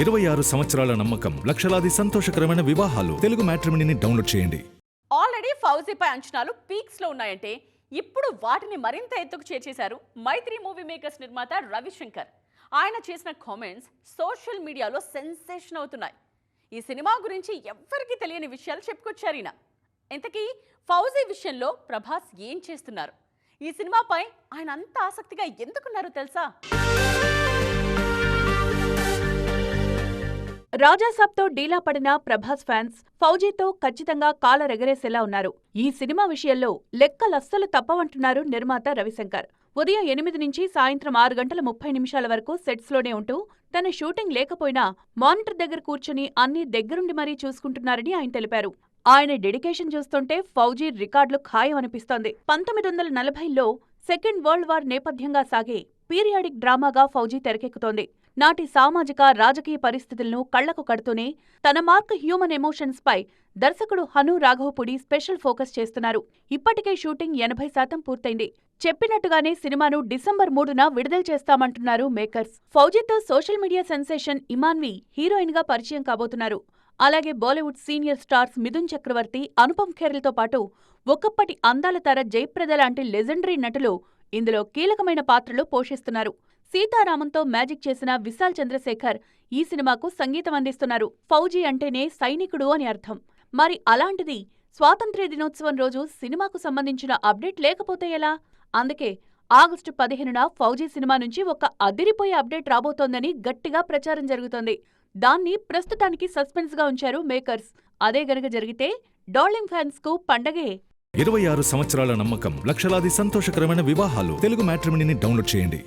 26 సంవత్సరాల నమ్మకం, లక్షలాది సంతోషకరమైన వివాహాలు. తెలుగు మ్యాట్రిమోనీని డౌన్లోడ్ చేయండి. ఆల్రెడీ ఫౌజీపై అంచనాలు పీక్స్ లో ఉన్నాయంటే ఇప్పుడు వాటిని మరింత ఎత్తుకు చేర్చేశారు మైత్రి మూవీ మేకర్స్ నిర్మాత రవిశంకర్. ఆయన చేసిన కామెంట్స్ సోషల్ మీడియాలో సెన్సేషన్ అవుతున్నాయి. ఈ సినిమా గురించి ఎవ్వరికీ తెలియని విషయాలు చెప్పుకొచ్చారు ఈయన. ఇంతకీ ఫౌజీ విషయంలో ప్రభాస్ ఏం చేస్తున్నారు? ఈ సినిమాపై ఆయన అంత ఆసక్తిగా ఎందుకున్నారో తెలుసా? రాజాసాబ్తో డీలా పడిన ప్రభాస్ ఫ్యాన్స్ ఫౌజీతో ఖచ్చితంగా కాలరెగరేసేలా ఉన్నారు. ఈ సినిమా విషయంలో లెక్కలస్సలు తప్పవంటున్నారు నిర్మాత రవిశంకర్. ఉదయం 8 నుంచి సాయంత్రం 6 గంటల 30 నిమిషాల వరకు సెట్స్లోనే ఉంటూ తన షూటింగ్ లేకపోయినా మానిటర్ దగ్గర కూర్చుని అన్నీ దగ్గరుండి మరీ చూసుకుంటున్నారని ఆయన తెలిపారు. ఆయన డెడికేషన్ చూస్తుంటే ఫౌజీ రికార్డులు ఖాయం అనిపిస్తోంది. 1940లో సెకండ్ వరల్డ్ వార్ నేపథ్యంగా సాగే పీరియాడిక్ డ్రామాగా ఫౌజీ తెరకెక్కుతోంది. నాటి సామాజిక రాజకీయ పరిస్థితులను కళ్లకు కడుతూనే తన మార్క్ హ్యూమన్ ఎమోషన్స్ పై దర్శకుడు హను రాఘవపుడి స్పెషల్ ఫోకస్ చేస్తున్నారు. ఇప్పటికే షూటింగ్ 80% పూర్తయింది. చెప్పినట్టుగానే సినిమాను డిసెంబర్ 3న విడుదల చేస్తామంటున్నారు మేకర్స్. ఫౌజీతో social media sensation Imanvi heroine గా పరిచయం కాబోతున్నారు. అలాగే బాలీవుడ్ సీనియర్ స్టార్స్ మిథున్ చక్రవర్తి, అనుపమ్ ఖేర్లతో పాటు ఒకప్పటి అందాల తార జయప్రద లాంటి లెజెండరీ నటులు ఇందులో కీలకమైన పాత్రలు పోషిస్తున్నారు. సీతారామంతో మ్యాజిక్ చేసిన విశాల్ చంద్రశేఖర్ ఈ సినిమాకు సంగీతం అందిస్తున్నారు. ఫౌజీ అంటేనే సైనికుడు అని అర్థం. మరి అలాంటిది స్వాతంత్ర్య దినోత్సవం రోజు సినిమాకు సంబంధించిన అప్డేట్ లేకపోతే ఎలా? అందుకే ఆగస్టు 15న ఫౌజీ సినిమా నుంచి ఒక అదిరిపోయే అప్డేట్ రాబోతోందని గట్టిగా ప్రచారం జరుగుతోంది. దాన్ని ప్రస్తుతానికి సస్పెన్స్ గా ఉంచారు మేకర్స్. అదే గనుక జరిగితే డార్లింగ్ ఫ్యాన్స్ కు పండగే. 26 సంవత్సరాల నమ్మకం, లక్షలాది సంతోషకరమైన వివాహాలు. తెలుగు మ్యాట్రిమోనీని డౌన్లోడ్ చేయండి.